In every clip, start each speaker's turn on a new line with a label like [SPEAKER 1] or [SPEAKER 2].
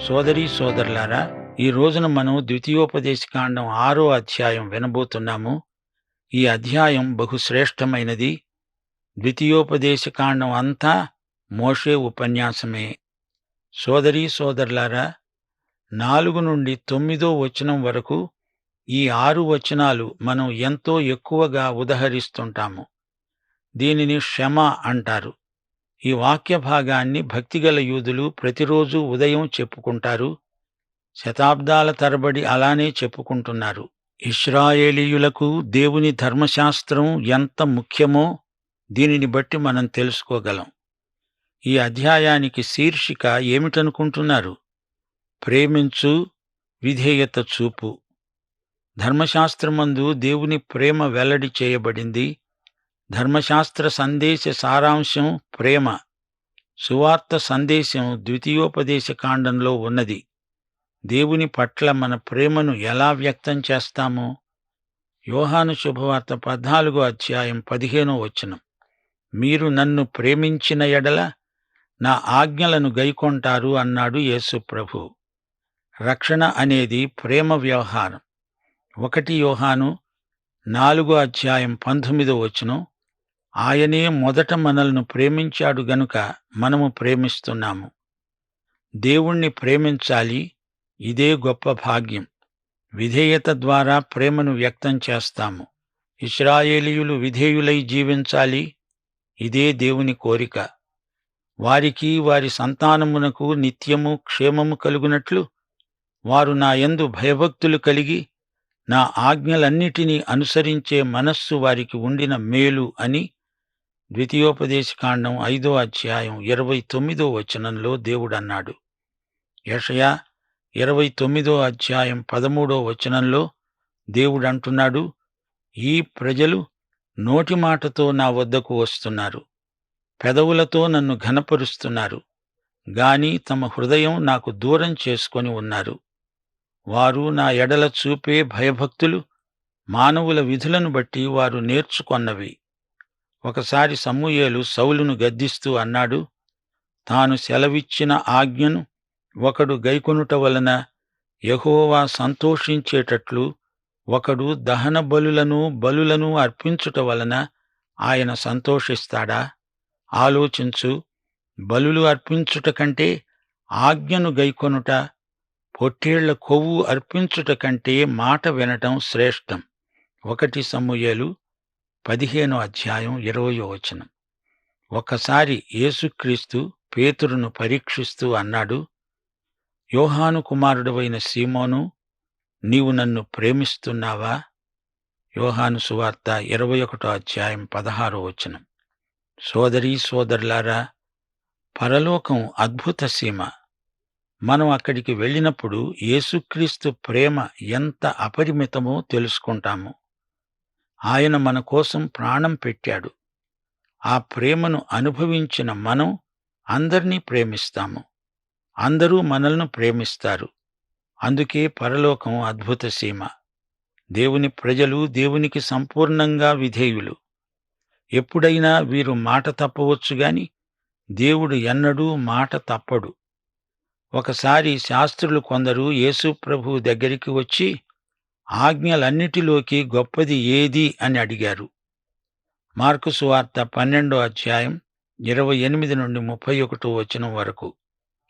[SPEAKER 1] సోదరీ సోదరులారా, ఈ రోజున మనం ద్వితీయోపదేశకాండం 6వ అధ్యాయం వినబోతున్నాము. ఈ అధ్యాయం బహుశ్రేష్టమైనది. ద్వితీయోపదేశకాండం అంతా మోషే ఉపన్యాసమే. సోదరీ సోదరులారా, 4 నుండి 9 వచనం వరకు ఈ 6 వచనాలు మనం ఎంతో ఎక్కువగా ఉదహరిస్తుంటాము. దీనిని షమ అంటారు. ఈ వాక్య భాగాన్ని భక్తిగల యూదులు ప్రతిరోజు ఉదయం చెప్పుకుంటారు. శతాబ్దాల తరబడి అలానే చెప్పుకుంటున్నారు. ఇశ్రాయేలీయులకు దేవుని ధర్మశాస్త్రం ఎంత ముఖ్యమో దీనిని బట్టి మనం తెలుసుకోగలం. ఈ అధ్యాయానికి శీర్షిక ఏమిటనుకుంటున్నారు? ప్రేమించు, విధేయత చూపు. ధర్మశాస్త్రమందు దేవుని ప్రేమ వెల్లడి చేయబడింది. ధర్మశాస్త్ర సందేశ సారాంశం ప్రేమ. సువార్త సందేశం ద్వితీయోపదేశ కాండంలో ఉన్నది. దేవుని పట్ల మన ప్రేమను ఎలా వ్యక్తం చేస్తామో? యోహాను శుభవార్త 14వ అధ్యాయం 15వ వచనం. మీరు నన్ను ప్రేమించిన ఎడల నా ఆజ్ఞలను గైకొంటారు అన్నాడు యేసు ప్రభువు. రక్షణ అనేది ప్రేమ వ్యవహారం. 1 యోహాను 4వ అధ్యాయం 19వ వచనం. ఆయనే మొదట మనల్ని ప్రేమించాడు గనుక మనము ప్రేమిస్తున్నాము. దేవుణ్ణి ప్రేమించాలి. ఇదే గొప్ప భాగ్యం. విధేయత ద్వారా ప్రేమను వ్యక్తం చేస్తాము. ఇశ్రాయేలీయులు విధేయులై జీవించాలి. ఇదే దేవుని కోరిక. వారికి వారి సంతానమునకు నిత్యము క్షేమము కలుగునట్లు వారు నా యందు భయభక్తులు కలిగి నా ఆజ్ఞలన్నిటినీ అనుసరించే మనస్సు వారికి ఉండిన మేలు అని ద్వితీయోపదేశకాండం 5వ అధ్యాయం 29వ వచనంలో దేవుడన్నాడు. యెషయా 29వ అధ్యాయం 13వ వచనంలో దేవుడంటున్నాడు, ఈ ప్రజలు నోటి మాటతో నా వద్దకు వస్తున్నారు, పెదవులతో నన్ను ఘనపరుస్తున్నారు, గాని తమ హృదయం నాకు దూరం చేసుకొని ఉన్నారు. వారు నా ఎడల చూపే భయభక్తులు మానవుల విధులను బట్టి వారు నేర్చుకొన్నవి. ఒకసారి సమూయేలు సౌలును గద్దిస్తూ అన్నాడు, తాను సెలవిచ్చిన ఆజ్ఞను ఒకడు గైకొనుట వలన యెహోవా సంతోషించేటట్లు ఒకడు దహన బలులను అర్పించుట వలన ఆయన సంతోషిస్తాడా? ఆలోచించు. బలులు అర్పించుట కంటే ఆజ్ఞను గైకొనుట, పొట్టేళ్ల కొవ్వు అర్పించుట కంటే మాట వినటం శ్రేష్టం. 1 సమూయేలు 15వ అధ్యాయం 20వ వచనం. ఒకసారి యేసుక్రీస్తు పేతురును పరీక్షిస్తూ అన్నాడు, యోహాను కుమారుడవైన సీమోను, నీవు నన్ను ప్రేమిస్తున్నావా? యోహాను సువార్త 21వ అధ్యాయం 16వ వచనం. సోదరీ సోదరులారా, పరలోకం అద్భుత సీమ. మనం అక్కడికి వెళ్ళినప్పుడు యేసుక్రీస్తు ప్రేమ ఎంత అపరిమితమో తెలుసుకుంటాము. ఆయన మన కోసం ప్రాణం పెట్టాడు. ఆ ప్రేమను అనుభవించిన మనం అందర్నీ ప్రేమిస్తాము. అందరూ మనల్ని ప్రేమిస్తారు. అందుకే పరలోకం అద్భుత సీమ. దేవుని ప్రజలు దేవునికి సంపూర్ణంగా విధేయులు. ఎప్పుడైనా వీరు మాట తప్పవచ్చుగాని దేవుడు ఎన్నడూ మాట తప్పడు. ఒకసారి శాస్త్రులు కొందరు యేసు ప్రభువు దగ్గరికి వచ్చి ఆజ్ఞలన్నిటిలోకి గొప్పది ఏది అని అడిగారు. మార్కు సువార్త 12వ అధ్యాయం 28 నుండి 31 వచనం వరకు.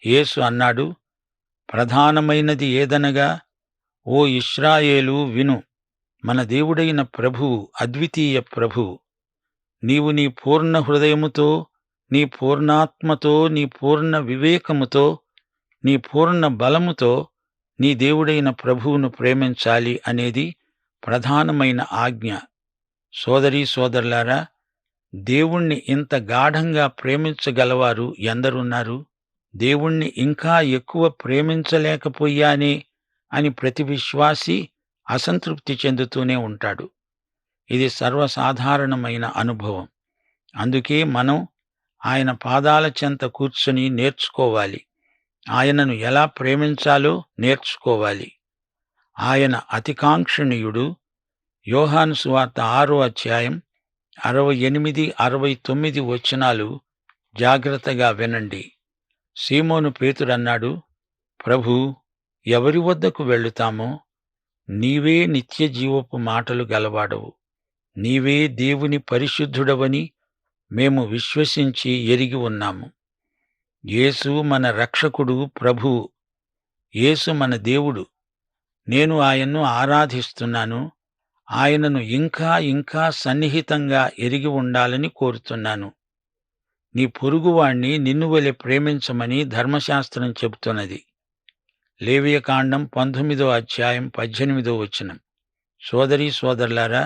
[SPEAKER 1] యేసు అన్నాడు, ప్రధానమైనది ఏదనగా, ఓ ఇశ్రాయేలు విను, మన దేవుడైన ప్రభువు అద్వితీయ ప్రభువు. నీవు నీ పూర్ణ హృదయముతో, నీ పూర్ణాత్మతో, నీ పూర్ణ వివేకముతో, నీ పూర్ణ బలముతో నీ దేవుడైన ప్రభువును ప్రేమించాలి అనేది ప్రధానమైన ఆజ్ఞ. సోదరీ సోదరులారా, దేవుణ్ణి ఇంత గాఢంగా ప్రేమించగలవారు ఎందరున్నారు? దేవుణ్ణి ఇంకా ఎక్కువ ప్రేమించలేకపోయానే అని ప్రతి విశ్వాసీ అసంతృప్తి చెందుతూనే ఉంటాడు. ఇది సర్వసాధారణమైన అనుభవం. అందుకే మనం ఆయన పాదాల చెంత కూర్చుని నేర్చుకోవాలి. ఆయనను ఎలా ప్రేమించాలో నేర్చుకోవాలి. ఆయన అతికాంక్షణీయుడు. యోహాను సువార్త 6వ అధ్యాయం 68, 69 వచనాలు జాగ్రత్తగా వినండి. సీమోను పేతురన్నాడు, ప్రభూ, ఎవరి వద్దకు వెళుతామో నీవే నిత్య జీవపు మాటలు గలవాడవు. నీవే దేవుని పరిశుద్ధుడవని మేము విశ్వసించి ఎరిగి ఉన్నాము. యేసు మన రక్షకుడు, ప్రభువు. యేసు మన దేవుడు. నేను ఆయన్ను ఆరాధిస్తున్నాను. ఆయనను ఇంకా ఇంకా సన్నిహితంగా ఎరిగి ఉండాలని కోరుతున్నాను. నీ పొరుగువాణ్ణి నిన్ను వలె ప్రేమించమని ధర్మశాస్త్రం చెబుతున్నది. లేవియకాండం 19:18. సోదరీ సోదరులారా,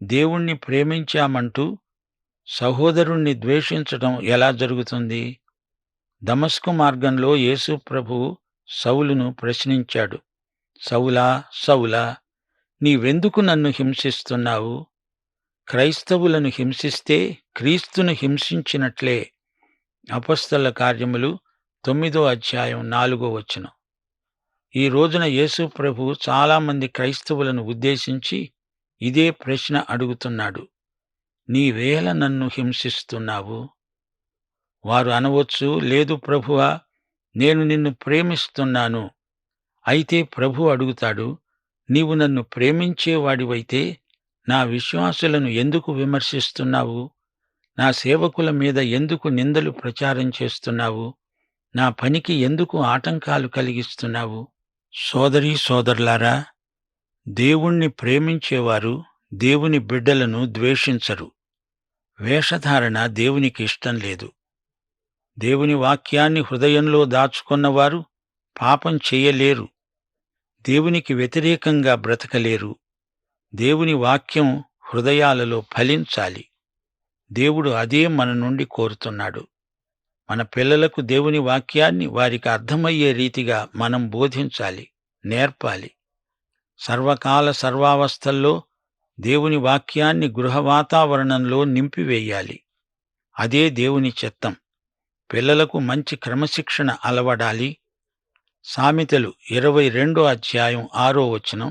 [SPEAKER 1] దేవుణ్ణి ప్రేమించామంటూ సహోదరుణ్ణి ద్వేషించటం ఎలా జరుగుతుంది? దమస్కు మార్గంలో యేసు ప్రభువు సౌలును ప్రశ్నించాడు. సౌలా, సౌలా, నీవెందుకు నన్ను హింసిస్తున్నావు? క్రైస్తవులను హింసిస్తే క్రీస్తును హింసించినట్లే. అపొస్తలుల కార్యములు 9:4. ఈ రోజున యేసు ప్రభు చాలామంది క్రైస్తవులను ఉద్దేశించి ఇదే ప్రశ్న అడుగుతున్నాడు. నీవేళ నన్ను హింసిస్తున్నావు? వారు అనవచ్చు, లేదు ప్రభువా, నేను నిన్ను ప్రేమిస్తున్నాను. అయితే ప్రభు అడుగుతాడు, నీవు నన్ను ప్రేమించేవాడివైతే నా విశ్వాసులను ఎందుకు విమర్శిస్తున్నావు? నా సేవకుల మీద ఎందుకు నిందలు ప్రచారం చేస్తున్నావు? నా పనికి ఎందుకు ఆటంకాలు కలిగిస్తున్నావు? సోదరీ సోదరులారా, దేవుణ్ణి ప్రేమించేవారు దేవుని బిడ్డలను ద్వేషించరు. వేషధారణ దేవునికి ఇష్టం లేదు. దేవుని వాక్యాన్ని హృదయంలో దాచుకున్నవారు పాపం చెయ్యలేరు. దేవునికి వ్యతిరేకంగా బ్రతకలేరు. దేవుని వాక్యం హృదయాలలో ఫలించాలి. దేవుడు అదే మన నుండి కోరుతున్నాడు. మన పిల్లలకు దేవుని వాక్యాన్ని వారికి అర్థమయ్యే రీతిగా మనం బోధించాలి, నేర్పాలి. సర్వకాల సర్వావస్థల్లో దేవుని వాక్యాన్ని గృహ వాతావరణంలో నింపివేయాలి. అదే దేవుని చిత్తం. పిల్లలకు మంచి క్రమశిక్షణ అలవడాలి. సామెతలు 22:6.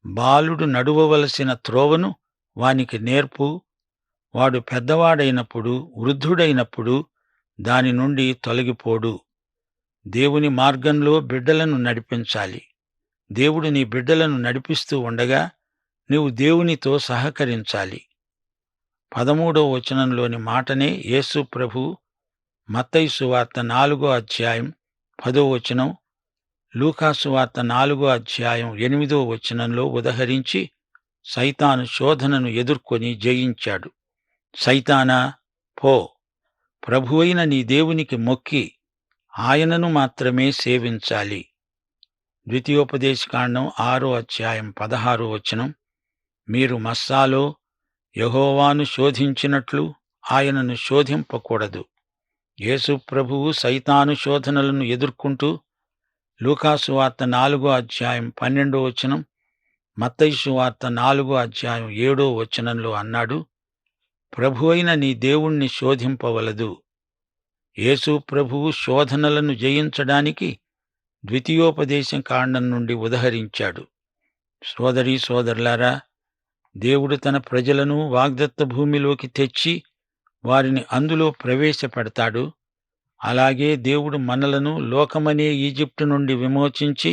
[SPEAKER 1] బాలుడు నడువవలసిన త్రోవను వానికి నేర్పు. వాడు పెద్దవాడైనప్పుడు, వృద్ధుడైనప్పుడు దాని నుండి తొలగిపోడు. దేవుని మార్గంలో బిడ్డలను నడిపించాలి. దేవుడు నీ బిడ్డలను నడిపిస్తూ ఉండగా నీవు దేవునితో సహకరించాలి. 13 మాటనే యేసు ప్రభు మత్తయి సువార్త 4:10, లూకా సువార్త 4:8 ఉదహరించి సైతాను శోధనను ఎదుర్కొని జయించాడు. సైతానా, పో, ప్రభువైన నీ దేవునికి మొక్కి ఆయనను మాత్రమే సేవించాలి. ద్వితీయోపదేశకాండం 6:16. మీరు మస్సాలో యెహోవాను శోధించినట్లు ఆయనను శోధింపకూడదు. యేసు ప్రభువు సైతాను శోధనలను ఎదుర్కొంటూ లూకా సువార్త 4:12, మత్తయి సువార్త 4:7 అన్నాడు, ప్రభువైన నీ దేవుణ్ణి శోధింపవలదు. యేసు ప్రభువు శోధనలను జయించడానికి ద్వితీయోపదేశం కాండం నుండి ఉదహరించాడు. సోదరీ సోదరులారా, దేవుడు తన ప్రజలను వాగ్దత్త భూమిలోకి తెచ్చి వారిని అందులో ప్రవేశపెడతాడు. అలాగే దేవుడు మనలను లోకమనే ఈజిప్టు నుండి విమోచించి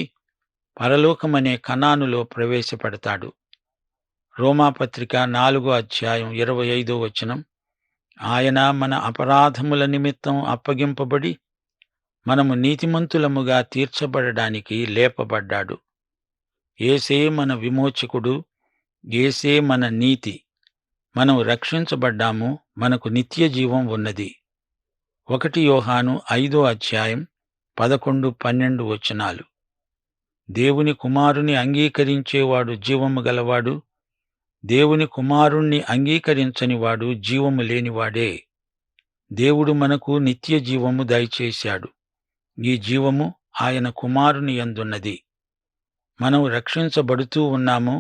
[SPEAKER 1] పరలోకమనే కనానులో ప్రవేశపెడతాడు. రోమాపత్రిక 4:25. ఆయన మన అపరాధముల నిమిత్తం అప్పగింపబడి మనము నీతిమంతులముగా తీర్చబడడానికి లేపబడ్డాడు. యేసే మన విమోచకుడు, యేసే మన నీతి. మనం రక్షించబడ్డాము, మనకు నిత్య జీవం ఉన్నది. 1 యోహాను 5:11-12. దేవుని కుమారుని అంగీకరించేవాడు జీవము గలవాడు, దేవుని కుమారుణ్ణి అంగీకరించనివాడు జీవము లేనివాడే. దేవుడు మనకు నిత్య జీవము దయచేశాడు. ఈ జీవము ఆయన కుమారుని యందున్నది. మనం రక్షించబడుతూ ఉన్నాము.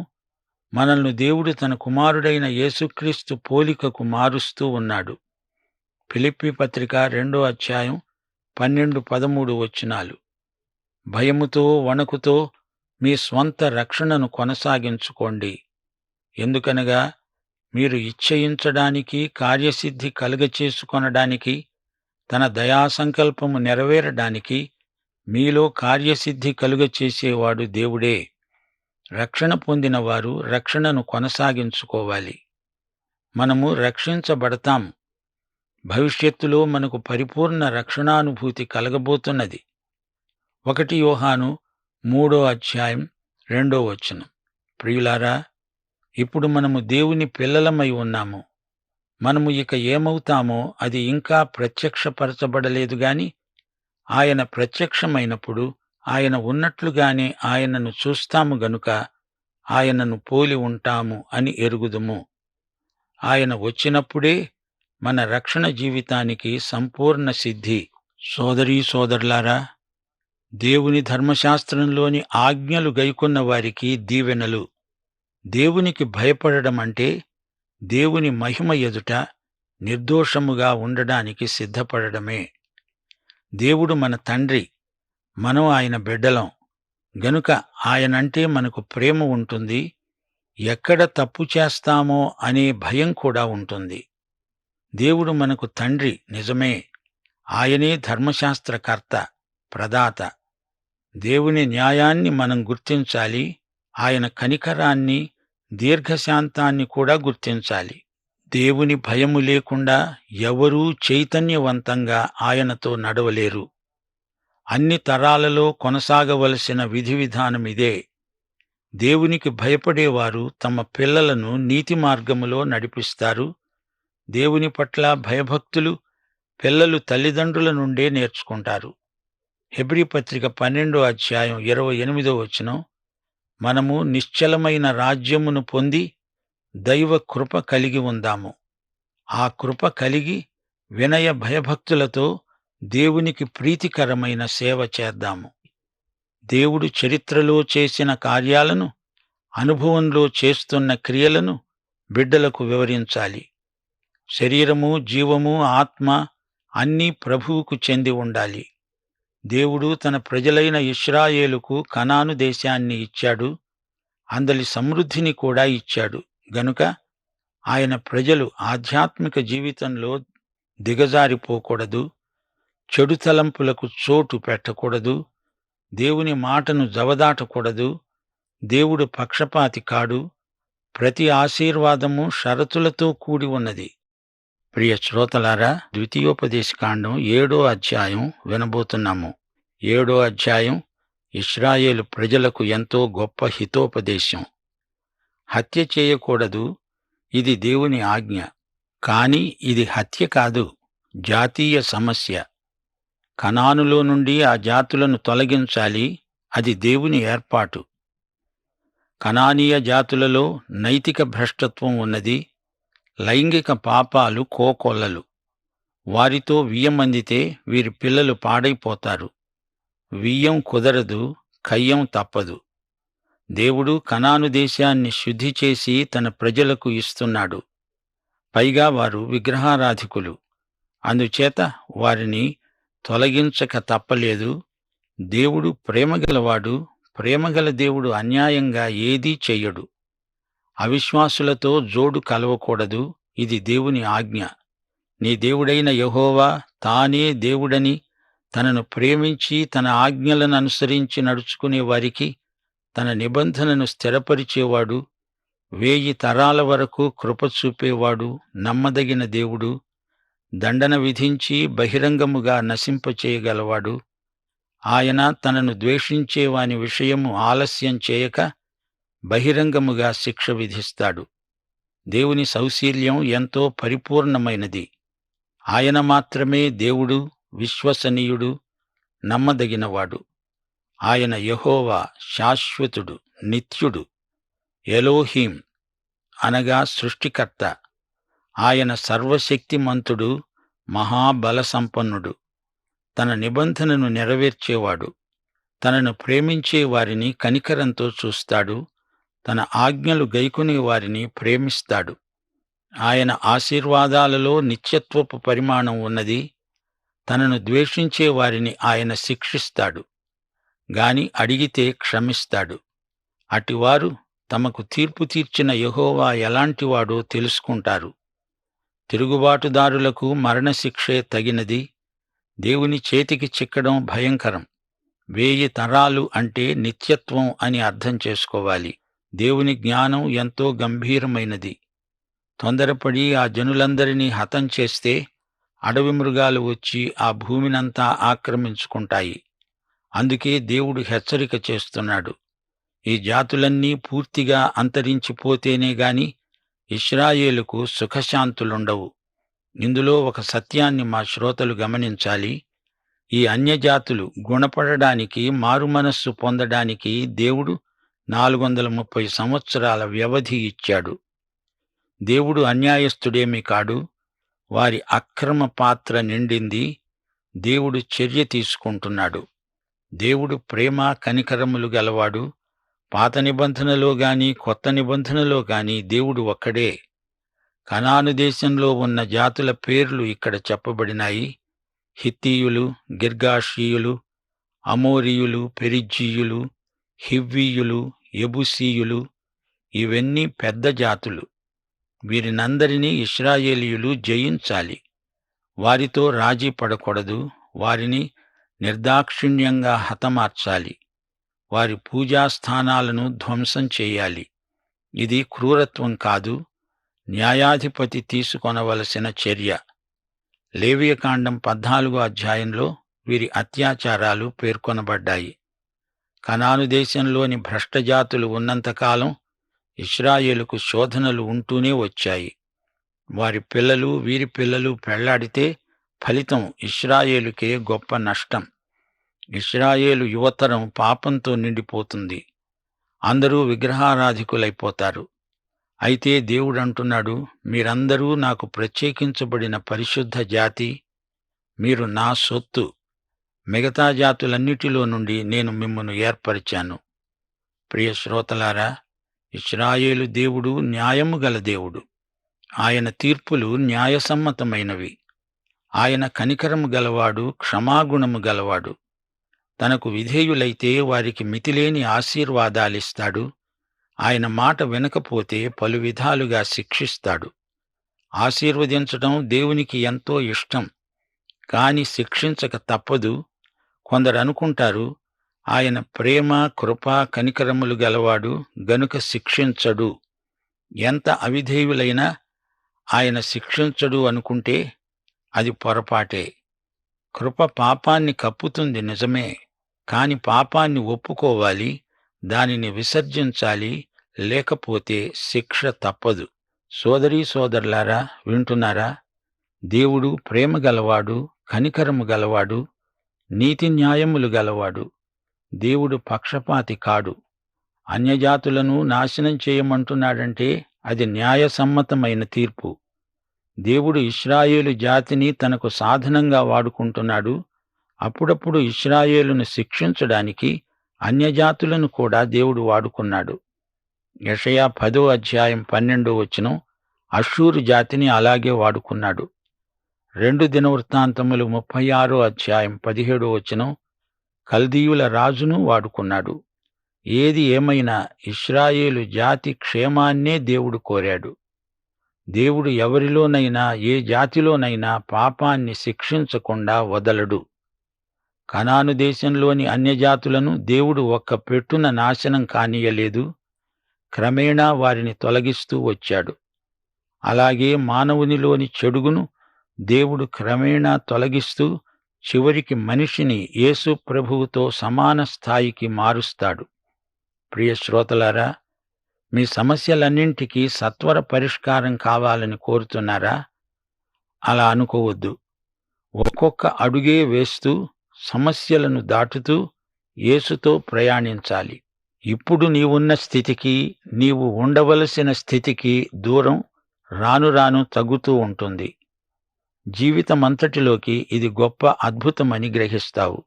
[SPEAKER 1] మనల్ని దేవుడు తన కుమారుడైన యేసుక్రీస్తు పోలికకు మారుస్తూ ఉన్నాడు. ఫిలిప్పీ పత్రిక 2:12-13. భయముతో వణకుతో మీ స్వంత రక్షణను కొనసాగించుకోండి. ఎందుకనగా మీరు ఇచ్చయించడానికి, కార్యసిద్ధి కలుగచేసుకొనడానికి, తన దయాసంకల్పము నెరవేరడానికి మీలో కార్యసిద్ధి కలుగచేసేవాడు దేవుడే. రక్షణ పొందిన వారు రక్షణను కొనసాగించుకోవాలి. మనము రక్షించబడతాం. భవిష్యత్తులో మనకు పరిపూర్ణ రక్షణానుభూతి కలగబోతున్నది. 1 యోహాను 3:2 ప్రియులారా, ఇప్పుడు మనము దేవుని పిల్లలమై ఉన్నాము. మనము ఇక ఏమవుతామో అది ఇంకా ప్రత్యక్షపరచబడలేదు గాని, ఆయన ప్రత్యక్షమైనప్పుడు ఆయన ఉన్నట్లుగానే ఆయనను చూస్తాము గనుక ఆయనను పోలి ఉంటాము అని ఎరుగుదుము. ఆయన వచ్చినప్పుడే మన రక్షణ జీవితానికి సంపూర్ణ సిద్ధి. సోదరీ సోదరులారా, దేవుని ధర్మశాస్త్రంలోని ఆజ్ఞలు గైకొన్న వారికి దీవెనలు. దేవునికి భయపడడం అంటే దేవుని మహిమ ఎదుట నిర్దోషముగా ఉండడానికి సిద్ధపడడమే. దేవుడు మన తండ్రి, మనం ఆయన బిడ్డలం గనుక ఆయనంటే మనకు ప్రేమ ఉంటుంది. ఎక్కడ తప్పు చేస్తామో అనే భయం కూడా ఉంటుంది. దేవుడు మనకు తండ్రి నిజమే. ఆయనే ధర్మశాస్త్రకర్త, ప్రదాత. దేవుని న్యాయాన్ని మనం గుర్తించాలి. ఆయన కనికరాన్ని, దీర్ఘశాంతాన్ని కూడా గుర్తించాలి. దేవుని భయము లేకుండా ఎవరూ చైతన్యవంతంగా ఆయనతో నడవలేరు. అన్ని తరాలలో కొనసాగవలసిన విధి విధానమిదే. దేవునికి భయపడేవారు తమ పిల్లలను నీతి మార్గములో నడిపిస్తారు. దేవుని పట్ల భయభక్తులు పిల్లలు తల్లిదండ్రుల నుండే నేర్చుకుంటారు. హెబ్రీ పత్రిక 12:28 మనము నిశ్చలమైన రాజ్యమును పొంది దైవ కృప కలిగి ఉందాము. ఆ కృప కలిగి వినయ భయభక్తులతో దేవునికి ప్రీతికరమైన సేవ చేద్దాము. దేవుడు చరిత్రలో చేసిన కార్యాలను, అనుభవంలో చేస్తున్న క్రియలను బిడ్డలకు వివరించాలి. శరీరము, జీవము, ఆత్మ అన్నీ ప్రభువుకు చెంది ఉండాలి. దేవుడు తన ప్రజలైన ఇశ్రాయేలుకు కనాను దేశాన్ని ఇచ్చాడు. అందలి సమృద్ధిని కూడా ఇచ్చాడు. గనుక ఆయన ప్రజలు ఆధ్యాత్మిక జీవితంలో దిగజారిపోకూడదు. చెడు తలంపులకు చోటు పెట్టకూడదు. దేవుని మాటను జవదాటకూడదు. దేవుడు పక్షపాతి కాడు. ప్రతి ఆశీర్వాదము షరతులతో కూడి ఉన్నది. ప్రియ శ్రోతలారా, ద్వితీయోపదేశకాండం 7వ అధ్యాయం వినబోతున్నాము. 7వ అధ్యాయం ఇశ్రాయేలు ప్రజలకు ఎంతో గొప్ప హితోపదేశం. హత్య చేయకూడదు, ఇది దేవుని ఆజ్ఞ. కాని ఇది హత్య కాదు, జాతీయ సమస్య. కనానులో నుండి ఆ జాతులను తొలగించాలి. అది దేవుని ఏర్పాటు. కనానీయ జాతులలో నైతిక భ్రష్టత్వం ఉన్నది. లైంగిక పాపాలు కోకొల్లలు. వారితో వియ్యమందితే వీరి పిల్లలు పాడైపోతారు. వియ్యం కుదరదు, కయ్యం తప్పదు. దేవుడు కనాను దేశాన్ని శుద్ధి చేసి తన ప్రజలకు ఇస్తున్నాడు. పైగా వారు విగ్రహారాధికులు. అందుచేత వారిని తొలగించక తప్పలేదు. దేవుడు ప్రేమగలవాడు. ప్రేమగల దేవుడు అన్యాయంగా ఏదీ చెయ్యడు. అవిశ్వాసులతో జోడు కలవకూడదు. ఇది దేవుని ఆజ్ఞ. నీ దేవుడైన యెహోవా తానే దేవుడని, తనను ప్రేమించి తన ఆజ్ఞలను అనుసరించి నడుచుకునే వారికి తన నిబంధనను స్థిరపరిచేవాడు, 1000 తరాల వరకు కృప చూపేవాడు, నమ్మదగిన దేవుడు, దండన విధించి బహిరంగముగా నశింపచేయగలవాడు. ఆయన తనను ద్వేషించేవాని విషయము ఆలస్యం చేయక బహిరంగముగా శిక్ష విధిస్తాడు. దేవుని సౌశీల్యం ఎంతో పరిపూర్ణమైనది. ఆయన మాత్రమే దేవుడు, విశ్వసనీయుడు, నమ్మదగినవాడు. ఆయన యెహోవా శాశ్వతుడు, నిత్యుడు. ఎలోహీం అనగా సృష్టికర్త. ఆయన సర్వశక్తిమంతుడు, మహాబలసంపన్నుడు. తన నిబంధనను నెరవేర్చేవాడు. తనను ప్రేమించే వారిని కనికరంతో చూస్తాడు. తన ఆజ్ఞలు గైకొనే వారిని ప్రేమిస్తాడు. ఆయన ఆశీర్వాదాలలో నిత్యత్వపు పరిమాణం ఉన్నది. తనను ద్వేషించే వారిని ఆయన శిక్షిస్తాడు, గాని అడిగితే క్షమిస్తాడు. అటివారు తమకు తీర్పు తీర్చిన యెహోవా ఎలాంటివాడో తెలుసుకుంటారు. తిరుగుబాటుదారులకు మరణశిక్షే తగినది. దేవుని చేతికి చిక్కడం భయంకరం. 1000 తరాలు అంటే నిత్యత్వం అని అర్థం చేసుకోవాలి. దేవుని జ్ఞానం ఎంతో గంభీరమైనది. తొందరపడి ఆ జనులందరినీ హతం చేస్తే అడవి మృగాలు వచ్చి ఆ భూమినంతా ఆక్రమించుకుంటాయి. అందుకే దేవుడు హెచ్చరిక చేస్తున్నాడు. ఈ జాతులన్నీ పూర్తిగా అంతరించిపోతేనే గాని ఇశ్రాయేలుకు సుఖశాంతులుండవు. ఇందులో ఒక సత్యాన్ని మా శ్రోతలు గమనించాలి. ఈ అన్యజాతులు గుణపడడానికి, మారుమనస్సు పొందడానికి దేవుడు 430 సంవత్సరాల వ్యవధి ఇచ్చాడు. దేవుడు అన్యాయస్థుడేమీ కాడు. వారి అక్రమ పాత్ర నిండింది. దేవుడు చర్య తీసుకుంటున్నాడు. దేవుడు ప్రేమ కనికరములు గలవాడు. పాత నిబంధనలో గాని కొత్త నిబంధనలో గాని దేవుడు ఒక్కడే. కనాను దేశంలో ఉన్న జాతుల పేర్లు ఇక్కడ చెప్పబడినాయి. హిత్తీయులు, గిర్గాషీయులు, అమోరీయులు, పెరిజ్జీయులు, హివ్వీయులు, యెబూసీయులు. ఇవన్నీ పెద్ద జాతులు. వీరినందరినీ ఇశ్రాయేలీయులు జయించాలి. వారితో రాజీ పడకూడదు. వారిని నిర్దాక్షిణ్యంగా హతమార్చాలి. వారి పూజాస్థానాలను ధ్వంసం చేయాలి. ఇది క్రూరత్వం కాదు, న్యాయాధిపతి తీసుకొనవలసిన చర్య. లేవియకాండం 14వ అధ్యాయంలో వీరి అత్యాచారాలు పేర్కొనబడ్డాయి. కనాను దేశంలోని భ్రష్టజాతులు ఉన్నంతకాలం ఇశ్రాయేలుకు శోధనలు ఉంటూనే వచ్చాయి. వారి పిల్లలు, వీరి పిల్లలు పెళ్లాడితే ఫలితం ఇశ్రాయేలుకే గొప్ప నష్టం. ఇశ్రాయేలు యువతరం పాపంతో నిండిపోతుంది. అందరూ విగ్రహారాధికులైపోతారు. అయితే దేవుడంటున్నాడు, మీరందరూ నాకు ప్రత్యేకించబడిన పరిశుద్ధ జాతి, మీరు నా సొత్తు. మిగతా జాతులన్నిటిలో నుండి నేను మిమ్మును ఏర్పరిచాను. ప్రియ శ్రోతలారా, ఇశ్రాయేలు దేవుడు న్యాయము గల దేవుడు. ఆయన తీర్పులు న్యాయసమ్మతమైనవి. ఆయన కనికరము గలవాడు, క్షమాగుణము గలవాడు. తనకు విధేయులైతే వారికి మితిలేని ఆశీర్వాదాలిస్తాడు. ఆయన మాట వినకపోతే పలు విధాలుగా శిక్షిస్తాడు. ఆశీర్వదించటం దేవునికి ఎంతో ఇష్టం. కాని శిక్షించక తప్పదు. కొందరు అనుకుంటారు, ఆయన ప్రేమ, కృప, కనికరములు గలవాడు గనుక శిక్షించడు. ఎంత అవిధేయులైనా ఆయన శిక్షించడు అనుకుంటే అది పొరపాటే. కృప పాపాన్ని కప్పుతుంది నిజమే, కాని పాపాన్ని ఒప్పుకోవాలి, దానిని విసర్జించాలి, లేకపోతే శిక్ష తప్పదు. సోదరీ సోదరులారా, వింటున్నారా? దేవుడు ప్రేమ గలవాడు, కనికరము గలవాడు, నీతి న్యాయములు గలవాడు. దేవుడు పక్షపాతి కాడు. అన్యజాతులను నాశనం చేయమంటున్నాడంటే అది న్యాయసమ్మతమైన తీర్పు. దేవుడు ఇశ్రాయేలు జాతిని తనకు సాధనంగా వాడుకుంటున్నాడు. అప్పుడప్పుడు ఇశ్రాయేలును శిక్షించడానికి అన్యజాతులను కూడా దేవుడు వాడుకున్నాడు. యెషయా 10వ అధ్యాయం 12వ వచనం అష్షూరు జాతిని అలాగే వాడుకున్నాడు. 2 దినవృత్తాంతములు 36వ అధ్యాయం 17వ వచనం కల్దీయుల రాజును వాడుకున్నాడు. ఏది ఏమైనా ఇశ్రాయేలు జాతి క్షేమాన్నే దేవుడు కోరాడు. దేవుడు ఎవరిలోనైనా, ఏ జాతిలోనైనా పాపాన్ని శిక్షించకుండా వదలడు. కనాను దేశంలోని అన్యజాతులను దేవుడు ఒక్క పెట్టున నాశనం కానీయలేదు. క్రమేణా వారిని తొలగిస్తూ వచ్చాడు. అలాగే మానవునిలోని చెడుగును దేవుడు క్రమేణా తొలగిస్తూ చివరికి మనిషిని యేసు ప్రభువుతో సమాన స్థాయికి మారుస్తాడు. ప్రియ శ్రోతలారా, మీ సమస్యలన్నింటికీ సత్వర పరిష్కారం కావాలని కోరుతున్నారా? అలా అనుకోవద్దు. ఒక్కొక్క అడుగే వేస్తూ సమస్యలను దాటుతూ యేసుతో ప్రయాణించాలి. ఇప్పుడు నీవున్న స్థితికి, నీవు ఉండవలసిన స్థితికి దూరం రాను రాను తగ్గుతూ ఉంటుంది. జీవితమంతటిలోకి ఇది గొప్ప అద్భుతమని గ్రహిస్తావు.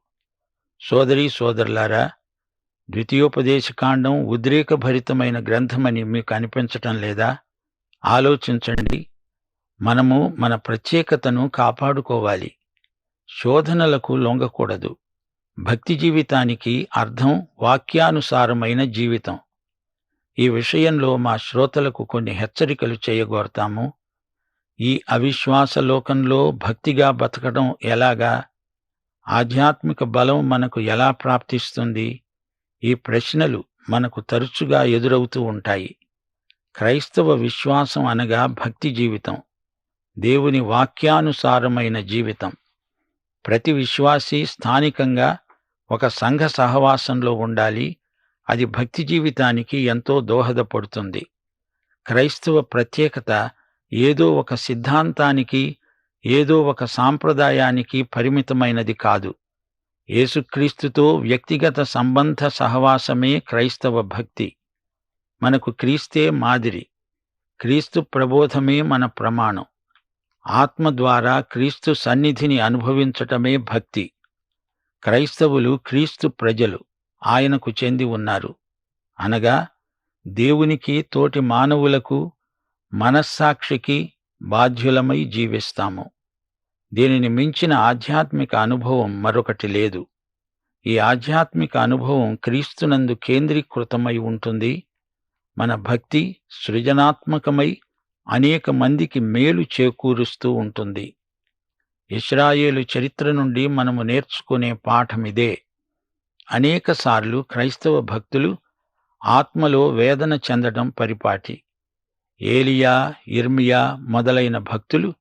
[SPEAKER 1] సోదరీ సోదరులారా, ద్వితీయోపదేశకాండం ఉద్రేకభరితమైన గ్రంథమని మీకు అనిపించటం లేదా? ఆలోచించండి. మనము మన ప్రత్యేకతను కాపాడుకోవాలి. శోధనలకు లొంగకూడదు. భక్తి జీవితానికి అర్థం వాక్యానుసారమైన జీవితం. ఈ విషయంలో మా శ్రోతలకు కొన్ని హెచ్చరికలు చేయగోరతాము. ఈ అవిశ్వాస లోకంలో భక్తిగా బతకడం ఎలాగా? ఆధ్యాత్మిక బలం మనకు ఎలా ప్రాప్తిస్తుంది? ఈ ప్రశ్నలు మనకు తరచుగా ఎదురవుతూ ఉంటాయి. క్రైస్తవ విశ్వాసం అనగా భక్తి జీవితం, దేవుని వాక్యానుసారమైన జీవితం. ప్రతి విశ్వాసీ స్థానికంగా ఒక సంఘ సహవాసంలో ఉండాలి. అది భక్తి జీవితానికి ఎంతో దోహదపడుతుంది. క్రైస్తవ ప్రత్యేకత ఏదో ఒక సిద్ధాంతానికి, ఏదో ఒక సాంప్రదాయానికి పరిమితమైనది కాదు. యేసుక్రీస్తుతో వ్యక్తిగత సంబంధ సహవాసమే క్రైస్తవ భక్తి. మనకు క్రీస్తే మాదిరి, క్రీస్తు ప్రబోధమే మన ప్రమాణం. ఆత్మ ద్వారా క్రీస్తు సన్నిధిని అనుభవించటమే భక్తి. క్రైస్తవులు క్రీస్తు ప్రజలు, ఆయనకు చెంది ఉన్నారు. అనగా దేవునికి, తోటి మానవులకు, మనస్సాక్షికి బాధ్యులమై జీవిస్తాము. దీనిని మించిన ఆధ్యాత్మిక అనుభవం మరొకటి లేదు. ఈ ఆధ్యాత్మిక అనుభవం క్రీస్తునందు కేంద్రీకృతమై ఉంటుంది. మన భక్తి సృజనాత్మకమై అనేక మందికి మేలు చేకూరుస్తూ ఉంటుంది. ఇశ్రాయేలు చరిత్ర నుండి మనము నేర్చుకునే పాఠమిదే. అనేకసార్లు క్రైస్తవ భక్తులు ఆత్మలో వేదన చెందడం పరిపాటి. ఏలియా, యిర్మీయా మొదలైన భక్తులు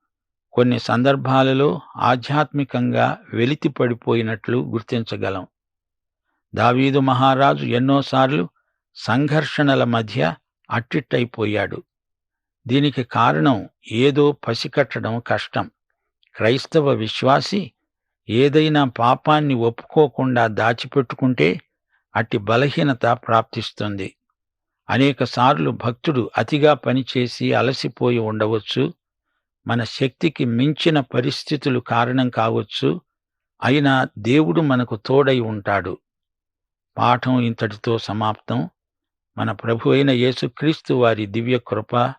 [SPEAKER 1] కొన్ని సందర్భాలలో ఆధ్యాత్మికంగా వెలితిపడిపోయినట్లు గుర్తించగలం. దావీదు మహారాజు ఎన్నోసార్లు సంఘర్షణల మధ్య అట్టిట్టయిపోయాడు. దీనికి కారణం ఏదో పసికట్టడం కష్టం. క్రైస్తవ విశ్వాసి ఏదైనా పాపాన్ని ఒప్పుకోకుండా దాచిపెట్టుకుంటే అట్టి బలహీనత ప్రాప్తిస్తుంది. అనేకసార్లు భక్తుడు అతిగా పనిచేసి అలసిపోయి ఉండవచ్చు. మన శక్తికి మించిన పరిస్థితులు కారణం కావచ్చు. అయినా దేవుడు మనకు తోడై ఉంటాడు. పాఠం ఇంతటితో సమాప్తం. మన ప్రభు అయిన యేసుక్రీస్తు వారి దివ్య కృప,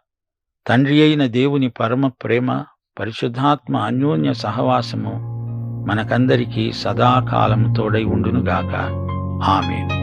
[SPEAKER 1] తండ్రి అయిన దేవుని పరమ ప్రేమ, పరిశుద్ధాత్మ అన్యోన్య సహవాసము మనకందరికీ సదాకాలం తోడై ఉండునుగాక. ఆమేన్.